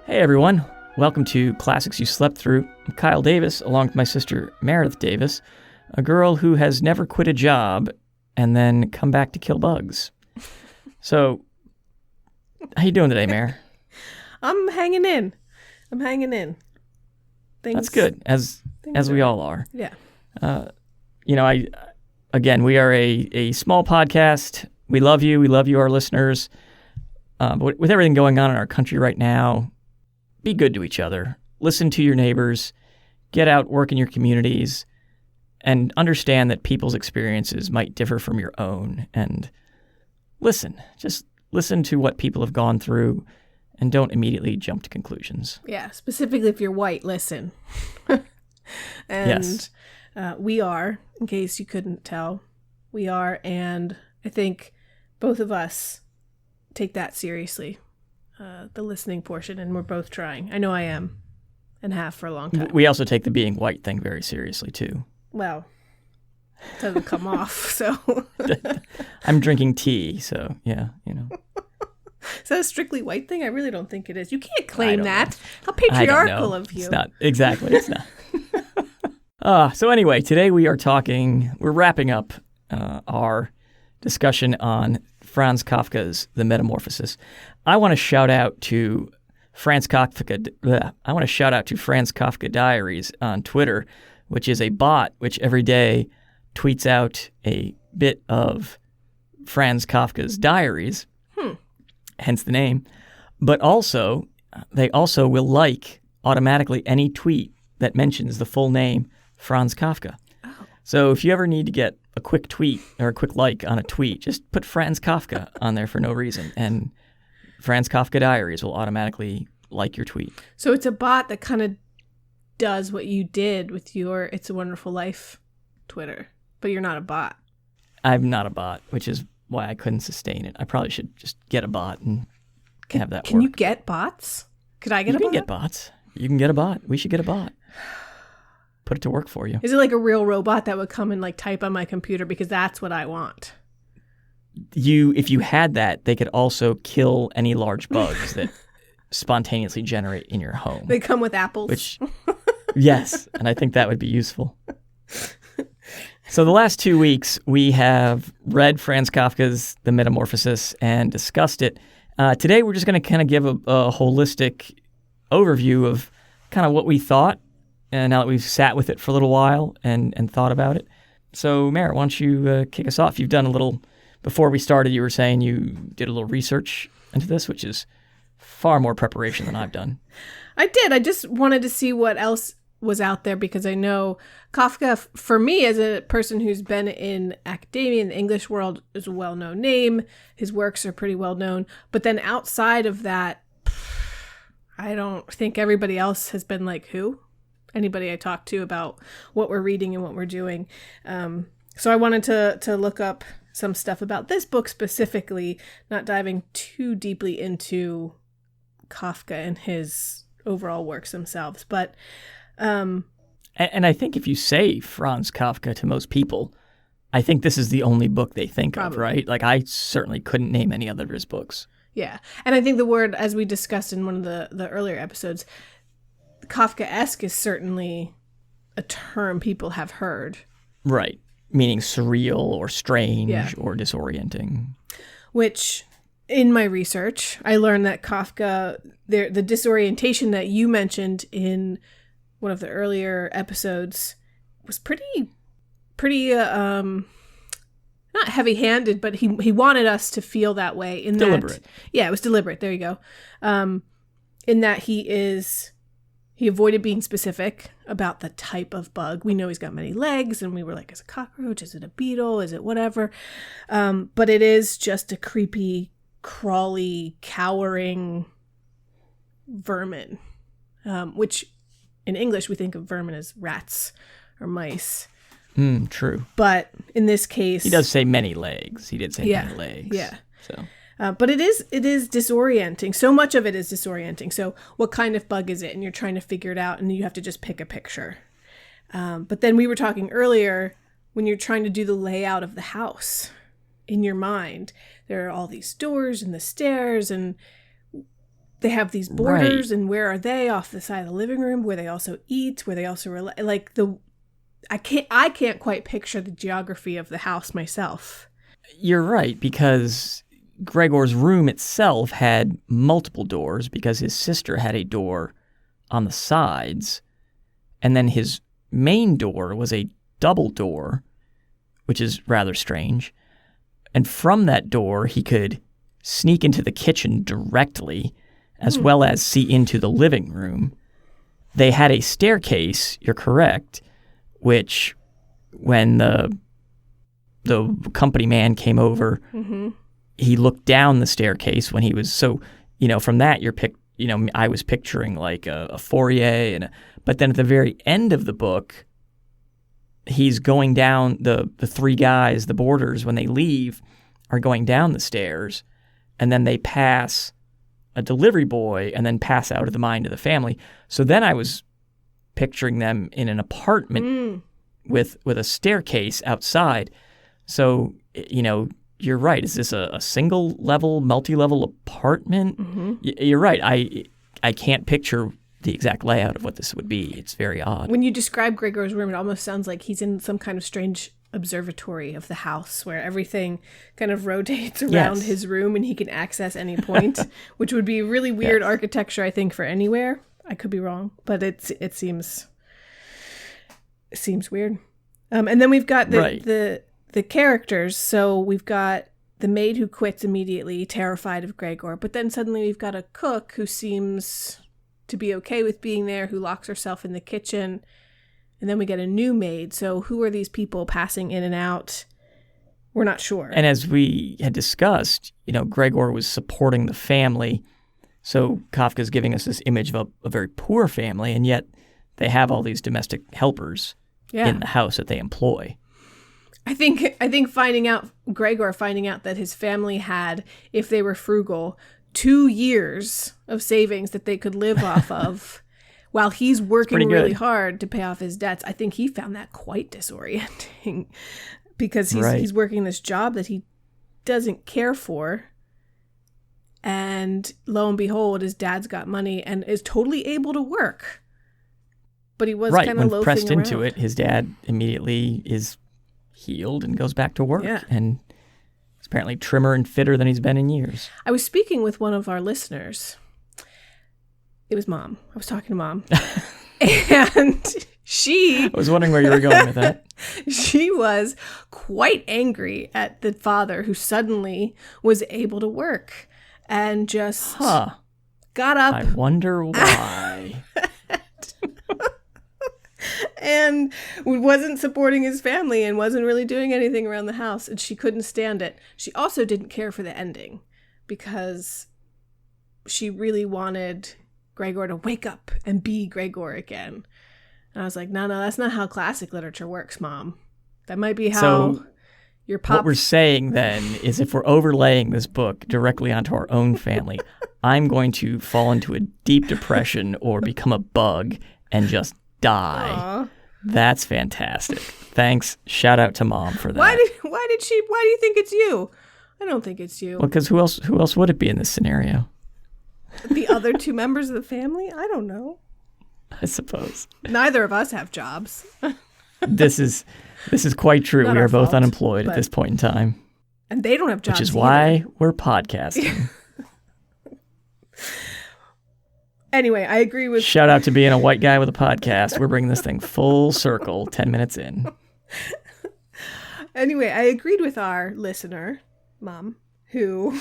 Hey everyone, welcome to Classics You Slept Through. I'm Kyle Davis, along with my sister Meredith Davis, a girl who has never quit a job and then come back to kill bugs. So, how you doing today, Mare? I'm hanging in. That's good, as we all are. Yeah. We are a small podcast. We love you, our listeners. But with everything going on in our country right now, be good to each other. Listen to your neighbors. Get out, work in your communities, and understand that people's experiences might differ from your own. And listen. Just listen to what people have gone through and don't immediately jump to conclusions. Yeah, specifically if you're white, listen. Yes. We are, in case you couldn't tell, we are, and I think both of us take that seriously. The listening portion, and we're both trying. I know I am, and have for a long time. We also take the being white thing very seriously, too. Well, it doesn't come off, so. I'm drinking tea, so, yeah, you know. Is that a strictly white thing? I really don't think it is. You can't claim that. Know. How patriarchal of you. It's not. Exactly, it's not. So anyway, today we're wrapping up our discussion on Franz Kafka's The Metamorphosis. I want to shout out to Franz Kafka Diaries on Twitter, which is a bot which every day tweets out a bit of Franz Kafka's diaries, hence the name. But also, they also will like automatically any tweet that mentions the full name Franz Kafka. Oh. So if you ever need to get a quick tweet or a quick like on a tweet, just put Franz Kafka on there for no reason, and Franz Kafka Diaries will automatically like your tweet. So it's a bot that kind of does what you did with your It's a Wonderful Life Twitter, but you're not a bot. I'm not a bot, which is why I couldn't sustain it. I probably should just get a bot and have that work. Can you get bots? Could I get a bot? You can get bots. You can get a bot. We should get a bot. Put it to work for you. Is it like a real robot that would come and like type on my computer? Because that's what I want. If you had that, they could also kill any large bugs that spontaneously generate in your home. They come with apples. Yes, and I think that would be useful. So the last 2 weeks, we have read Franz Kafka's The Metamorphosis and discussed it. Today, we're just going to kind of give a holistic overview of kind of what we thought, and now that we've sat with it for a little while and thought about it. So, Mare, why don't you kick us off? You've done a little, before we started, you were saying you did a little research into this, which is far more preparation than I've done. I did. I just wanted to see what else was out there, because I know Kafka, for me, as a person who's been in academia in the English world, is a well-known name. His works are pretty well-known. But then outside of that, I don't think everybody else has been like, who? Anybody I talk to about what we're reading and what we're doing. So I wanted to look up some stuff about this book specifically, not diving too deeply into Kafka and his overall works themselves. But and I think if you say Franz Kafka to most people, I think this is the only book they think Probably. of, right? Like, I certainly couldn't name any other of his books. Yeah. And I think the word, as we discussed in one of the earlier episodes, Kafkaesque is certainly a term people have heard. Right. Meaning surreal or strange or disorienting. Which, in my research, I learned that Kafka, the disorientation that you mentioned in one of the earlier episodes, was pretty not heavy-handed, but he wanted us to feel that way. Deliberate. Yeah, it was deliberate. There you go. In that he avoided being specific about the type of bug. We know he's got many legs, and we were like, is it a cockroach? Is it a beetle? Is it whatever? But it is just a creepy, crawly, cowering vermin, which in English we think of vermin as rats or mice. True. But in this case... He does say many legs. He did say many legs. Yeah. So... but it is disorienting. So much of it is disorienting. So what kind of bug is it? And you're trying to figure it out, and you have to just pick a picture. But then we were talking earlier, when you're trying to do the layout of the house in your mind, there are all these doors and the stairs, and they have these borders, and where are they? Off the side of the living room, where they also eat, where they also I can't quite picture the geography of the house myself. You're right, because Gregor's room itself had multiple doors because his sister had a door on the sides, and then his main door was a double door, which is rather strange. And from that door, he could sneak into the kitchen directly, as well as see into the living room. They had a staircase, you're correct, which when the company man came over, he looked down the staircase when he was, so, from that I was picturing like a foyer, but then at the very end of the book, he's going down, the three guys, the boarders, when they leave, are going down the stairs, and then they pass a delivery boy and then pass out of the mind of the family. So then I was picturing them in an apartment with a staircase outside. So, you're right. Is this a single level, multi-level apartment? You're right. I can't picture the exact layout of what this would be. It's very odd. When you describe Gregor's room, it almost sounds like he's in some kind of strange observatory of the house where everything kind of rotates around his room and he can access any point, which would be really weird architecture, I think, for anywhere. I could be wrong, but it seems weird. And then we've got the characters. So we've got the maid who quits immediately, terrified of Gregor, but then suddenly we've got a cook who seems to be okay with being there, who locks herself in the kitchen. And then we get a new maid. So who are these people passing in and out? We're not sure. And as we had discussed, Gregor was supporting the family. So Kafka's giving us this image of a very poor family, and yet they have all these domestic helpers in the house that they employ. I think Gregor finding out that his family had, if they were frugal, 2 years of savings that they could live off of. While he's working really hard to pay off his debts, I think he found that quite disorienting because he's working this job that he doesn't care for. And lo and behold, his dad's got money and is totally able to work. But he was kind of loafing around. When pressed into it, his dad immediately is healed and goes back to work. And is apparently trimmer and fitter than he's been in years. I was speaking with one of our listeners. It was Mom. I was talking to Mom. And I was wondering where you were going with that. She was quite angry at the father who suddenly was able to work and just got up. I wonder why. And wasn't supporting his family and wasn't really doing anything around the house. And she couldn't stand it. She also didn't care for the ending because she really wanted Gregor to wake up and be Gregor again. And I was like, no, that's not how classic literature works, Mom. That might be how your pop... What we're saying then is if we're overlaying this book directly onto our own family, I'm going to fall into a deep depression or become a bug and just die. Aww. That's fantastic. Thanks. Shout out to Mom for that. Why do you think it's you? I don't think it's you. Well, because who else would it be in this scenario? The other two members of the family? I don't know. I suppose. Neither of us have jobs. This is quite true. We are both unemployed at this point in time. And they don't have jobs Which is either. why we're podcasting. Anyway, I agree with... Shout out to being a white guy with a podcast. We're bringing this thing full circle 10 minutes in. Anyway, I agreed with our listener, Mom, who...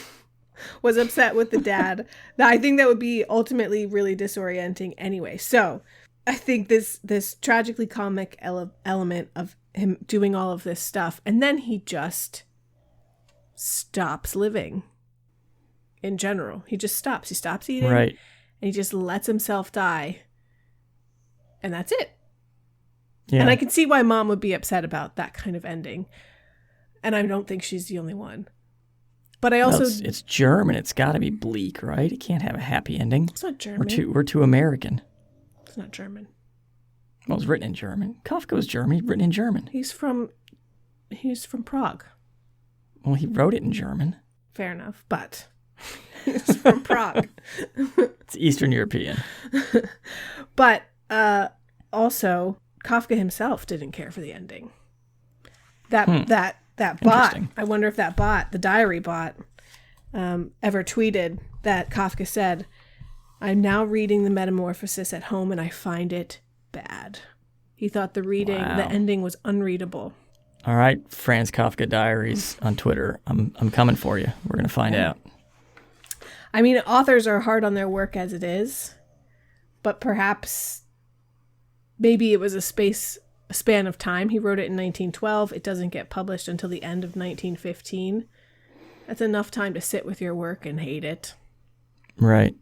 was upset with the dad. I think that would be ultimately really disorienting anyway. So I think this tragically comic element of him doing all of this stuff, and then he just stops living in general. He just stops. He stops eating. Right. And he just lets himself die. And that's it. Yeah. And I can see why Mom would be upset about that kind of ending. And I don't think she's the only one. But I also... Well, it's German. It's got to be bleak, right? It can't have a happy ending. It's not German. We're too American. It's not German. Well, it's written in German. Kafka was German. He's written in German. He's from Prague. Well, he wrote it in German. Fair enough, but He's from Prague. It's Eastern European. But also, Kafka himself didn't care for the ending. That bot, I wonder if that bot, the diary bot, ever tweeted that Kafka said, "I'm now reading the Metamorphosis at home and I find it bad." He thought the ending was unreadable. All right, Franz Kafka Diaries on Twitter. I'm coming for you. We're going to find out. I mean, authors are hard on their work as it is, but perhaps maybe it was a span of time. He wrote it in 1912. It doesn't get published until the end of 1915. That's enough time to sit with your work and hate it. Right.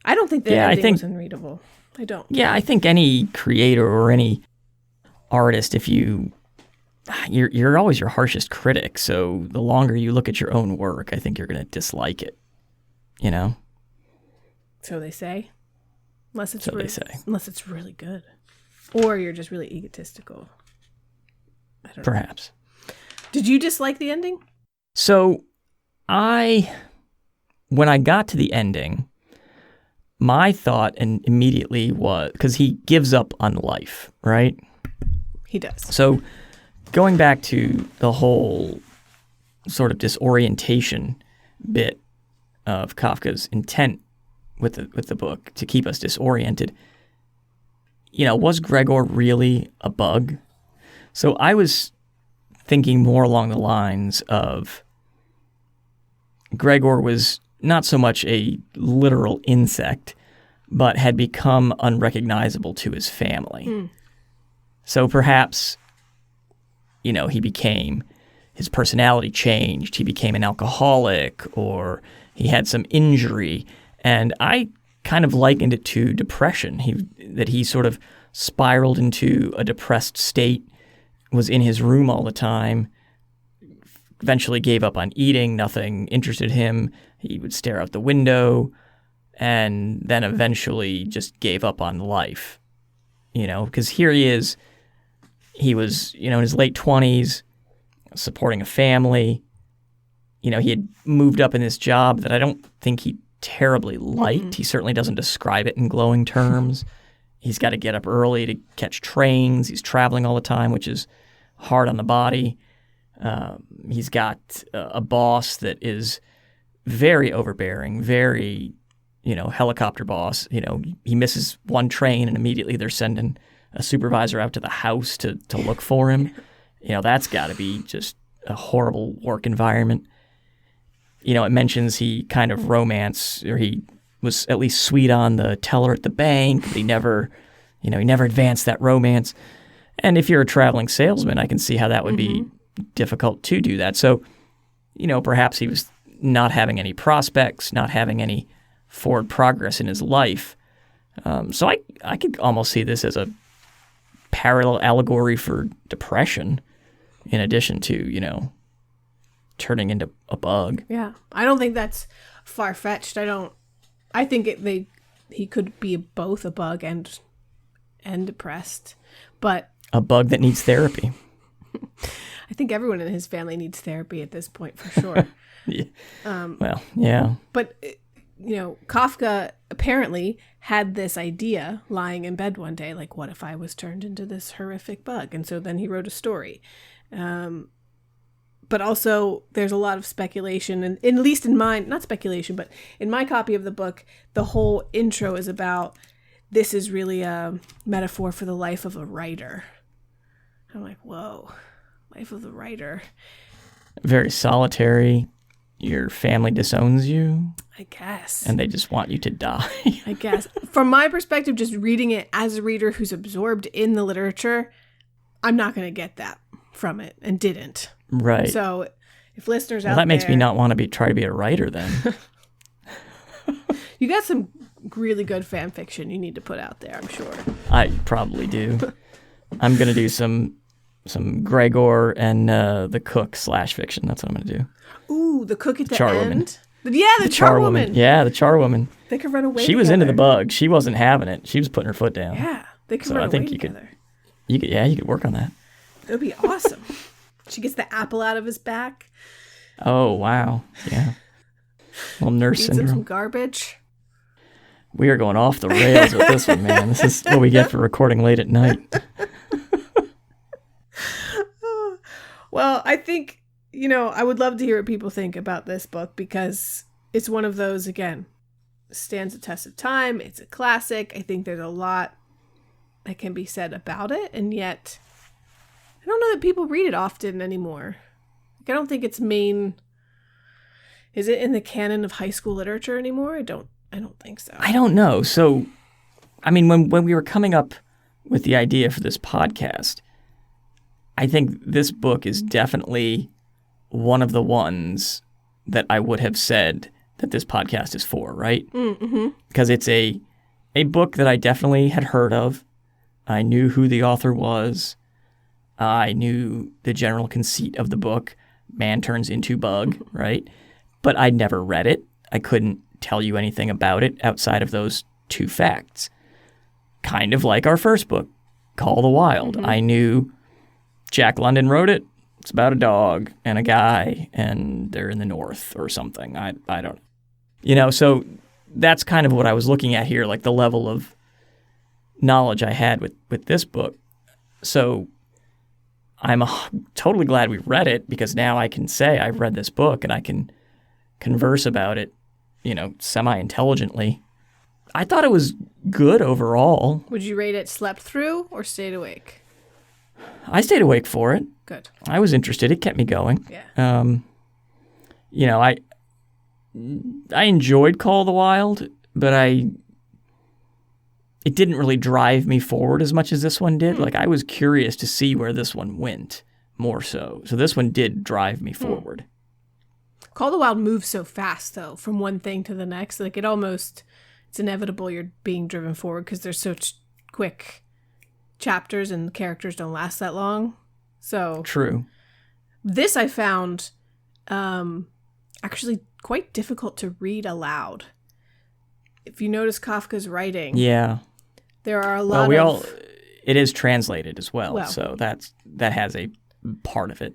I don't think the ending was unreadable. I don't. Yeah, I think any creator or any artist, if you're always your harshest critic, so the longer you look at your own work, I think you're going to dislike it, you know? So they say. Unless it's really good. Or you're just really egotistical. I don't know. Perhaps. Did you dislike the ending? So when I got to the ending, my thought immediately was, because he gives up on life, right? He does. So going back to the whole sort of disorientation bit of Kafka's intent with the book to keep us disoriented, was Gregor really a bug? So I was thinking more along the lines of Gregor was not so much a literal insect, but had become unrecognizable to his family. So perhaps, his personality changed. He became an alcoholic, or he had some injury. And I kind of likened it to depression, that he sort of spiraled into a depressed state, was in his room all the time, eventually gave up on eating, nothing interested him. He would stare out the window, and then eventually just gave up on life, because here he is. He was, in his late 20s, supporting a family. He had moved up in this job that I don't think he terribly liked. Mm-hmm. He certainly doesn't describe it in glowing terms. He's got to get up early to catch trains. He's traveling all the time, which is hard on the body. He's got a boss that is very overbearing, very, helicopter boss. He misses one train and immediately they're sending a supervisor out to the house to look for him. That's got to be just a horrible work environment. It mentions he kind of he was at least sweet on the teller at the bank, but he never advanced that romance. And if you're a traveling salesman, I can see how that would be difficult to do that. So, perhaps he was not having any prospects, not having any forward progress in his life. So I could almost see this as a parallel allegory for depression, in addition to, turning into a bug. Yeah. I don't think that's far-fetched. I think he could be both a bug and depressed, but a bug that needs therapy. I think everyone in his family needs therapy at this point, for sure. Yeah. Well, yeah. But, Kafka apparently had this idea lying in bed one day, like, what if I was turned into this horrific bug? And so then he wrote a story. But also there's a lot of speculation, and at least in mine, not speculation, but in my copy of the book, the whole intro is about, this is really a metaphor for the life of a writer. I'm like, whoa, life of the writer. Very solitary. Your family disowns you, I guess. And they just want you to die. I guess. From my perspective, just reading it as a reader who's absorbed in the literature, I'm not going to get that from it, and didn't. Right. So if listeners out that there... makes me not want to try to be a writer then. You got some really good fan fiction you need to put out there, I'm sure. I probably do. I'm going to do some Gregor and the cook / fiction. That's what I'm going to do. Ooh, the cook at the Char end. Woman. Yeah, the char woman. Yeah, the char woman. They could run away She was into the bug. She wasn't having it. She was putting her foot down. Yeah, they could run away together. You could work on that. That would be awesome. She gets the apple out of his back. Oh, wow. Yeah. Little nurse Feeds him some syndrome. garbage. We are going off the rails with this one, man. This is what we get for recording late at night. Well, I think, I would love to hear what people think about this book because it's one of those, again, stands the test of time. It's a classic. I think there's a lot that can be said about it, and yet I don't know that people read it often anymore. I don't think it's is it in the canon of high school literature anymore? I don't think so. I don't know. So, I mean, when we were coming up with the idea for this podcast, I think this book is definitely one of the ones that I would have said that this podcast is for, right? Mm-hmm. Because it's a book that I definitely had heard of. I knew who the author was. I knew the general conceit of the book. Man turns into bug, right? But I'd never read it. I couldn't tell you anything about it outside of those two facts. Kind of like our first book, Call of the Wild. Mm-hmm. I knew Jack London wrote it. It's about a dog and a guy, and they're in the north or something. I don't know. So that's kind of what I was looking at here, like the level of knowledge I had with this book. So I'm totally glad we read it because now I can say I've read this book and I can converse about it, semi-intelligently. I thought it was good overall. Would you rate it slept through or stayed awake? I stayed awake for it. Good. I was interested. It kept me going. Yeah. I enjoyed Call of the Wild, but it didn't really drive me forward as much as this one did. Like, I was curious to see where this one went more so. So this one did drive me forward. Call of the Wild moves so fast, though, from one thing to the next. Like, it's inevitable you're being driven forward because there's such quick chapters and the characters don't last that long. So True. This I found actually quite difficult to read aloud. If you notice Kafka's writing, Yeah. there are a lot it is translated as well, so that has a part of it.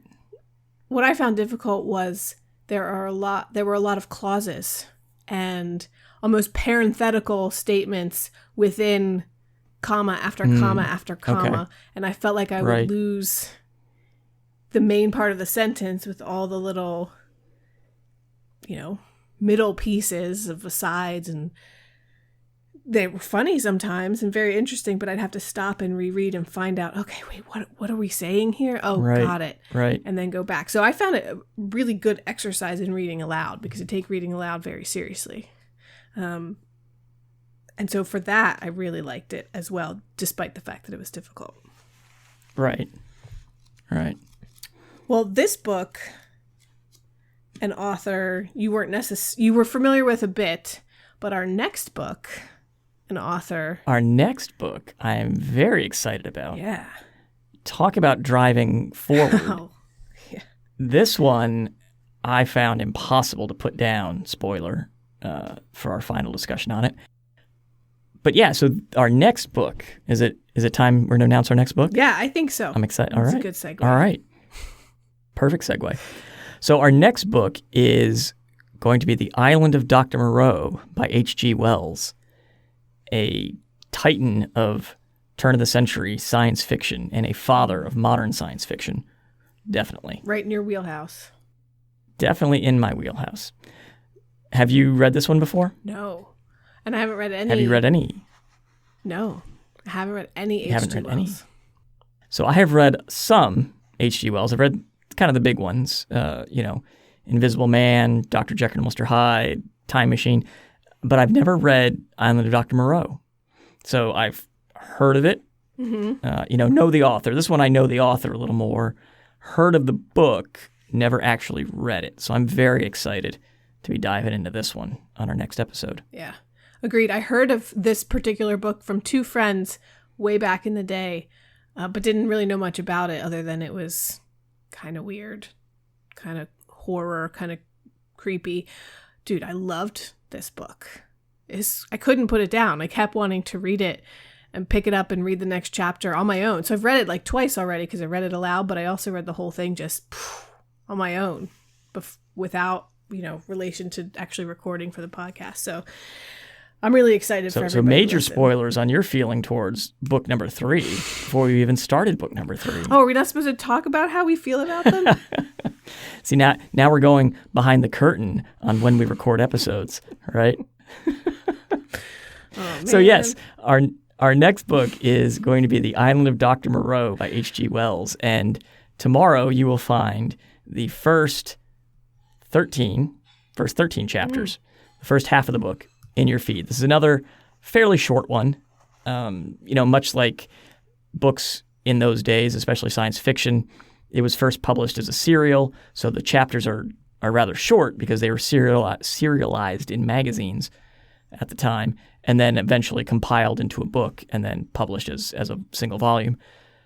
What I found difficult was there were a lot of clauses and almost parenthetical statements within comma after comma after comma, okay. and I felt like I would lose the main part of the sentence with all the little, middle pieces of asides, and they were funny sometimes and very interesting, but I'd have to stop and reread and find out, okay, wait, what are we saying here? Oh, got it. Right. And then go back. So I found it a really good exercise in reading aloud because I take reading aloud very seriously. And so for that, I really liked it as well, despite the fact that it was difficult. Right. Well, this book, an author you were familiar with a bit, but our next book, an author. Our next book, I am very excited about. Yeah. Talk about driving forward. Oh, yeah. This one I found impossible to put down, spoiler, for our final discussion on it. But yeah, so our next book, is it time we're going to announce our next book? Yeah, I think so. I'm excited. All right. That's a good segue. All right. Perfect segue. So our next book is going to be The Island of Dr. Moreau by H.G. Wells, a titan of turn-of-the-century science fiction and a father of modern science fiction. Definitely. Right in your wheelhouse. Definitely in my wheelhouse. Have you read this one before? No. And I haven't read any. Have you read any? No. I haven't read any H.G. You haven't read Wells. any? So I have read some H.G. Wells. I've read kind of the big ones, Invisible Man, Dr. Jekyll and Mr. Hyde, Time Machine, but I've never read Island of Dr. Moreau. So I've heard of it, know the author. This one I know the author a little more, heard of the book, never actually read it. So I'm very excited to be diving into this one on our next episode. Yeah, agreed. I heard of this particular book from two friends way back in the day, but didn't really know much about it other than it was kind of weird, kind of horror, kind of creepy. Dude, I loved this book. I couldn't put it down. I kept wanting to read it and pick it up and read the next chapter on my own. So I've read it like twice already because I read it aloud, but I also read the whole thing just on my own without relation to actually recording for the podcast. So I'm really excited for everybody. So major spoilers on your feeling towards book number 3 before we even started book number 3. Oh, are we not supposed to talk about how we feel about them? See, now we're going behind the curtain on when we record episodes, right? Oh, so yes, our next book is going to be The Island of Dr. Moreau by H.G. Wells. And tomorrow you will find the first 13 chapters, the first half of the book in your feed. This is another fairly short one. Much like books in those days, especially science fiction, it was first published as a serial. So the chapters are rather short because they were serialized in magazines at the time, and then eventually compiled into a book and then published as a single volume.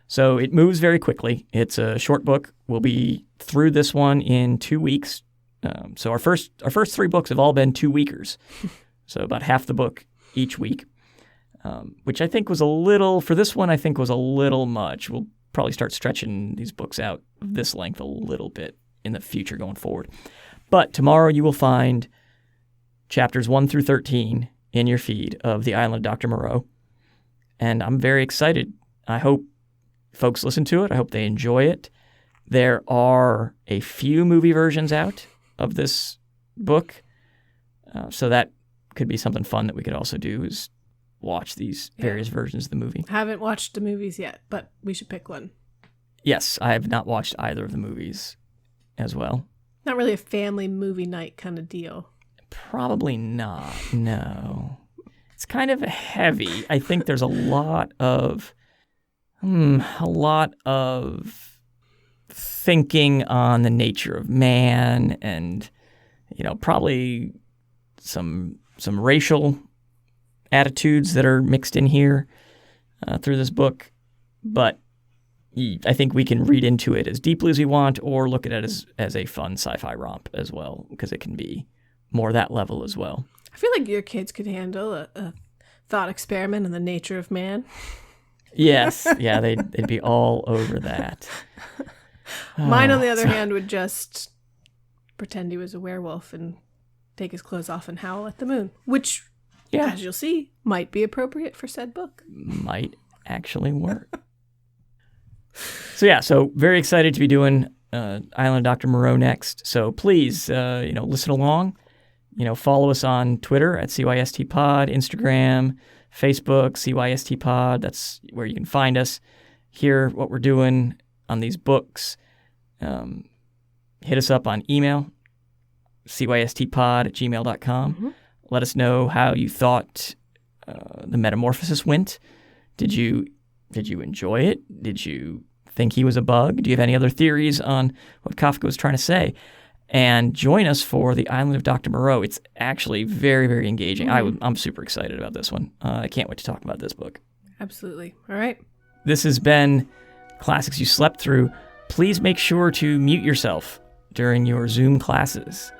So it moves very quickly. It's a short book. We'll be through this one in 2 weeks. So our first 3 books have all been 2-weekers. So about half the book each week, which I think was a little much. We'll probably start stretching these books out this length a little bit in the future going forward. But tomorrow you will find chapters 1 through 13 in your feed of The Island of Dr. Moreau. And I'm very excited. I hope folks listen to it. I hope they enjoy it. There are a few movie versions out of this book. So that could be something fun that we could also do, is watch these various versions of the movie. I haven't watched the movies yet, but we should pick one. Yes, I have not watched either of the movies as well. Not really a family movie night kind of deal. Probably not, no. It's kind of heavy. I think there's a lot of thinking on the nature of man, and probably some racial attitudes that are mixed in here through this book. But I think we can read into it as deeply as we want, or look at it as a fun sci-fi romp as well, because it can be more that level as well. I feel like your kids could handle a thought experiment on the nature of man. Yes. Yeah, they'd be all over that. Mine, on the other hand, would just pretend he was a werewolf and take his clothes off and howl at the moon, which, as you'll see, might be appropriate for said book. Might actually work. So very excited to be doing Island of Dr. Moreau next. So please, listen along. Follow us on Twitter at CYSTPod, Instagram, Facebook, CYSTPod. That's where you can find us. Hear what we're doing on these books. Hit us up on email, cystpod@gmail.com. Mm-hmm. Let us know how you thought the Metamorphosis went. Did you enjoy it? Did you think he was a bug? Do you have any other theories on what Kafka was trying to say? And join us for The Island of Dr. Moreau. It's actually very, very engaging. Mm-hmm. I'm super excited about this one. I can't wait to talk about this book. Absolutely. All right. This has been Classics You Slept Through. Please make sure to mute yourself during your Zoom classes.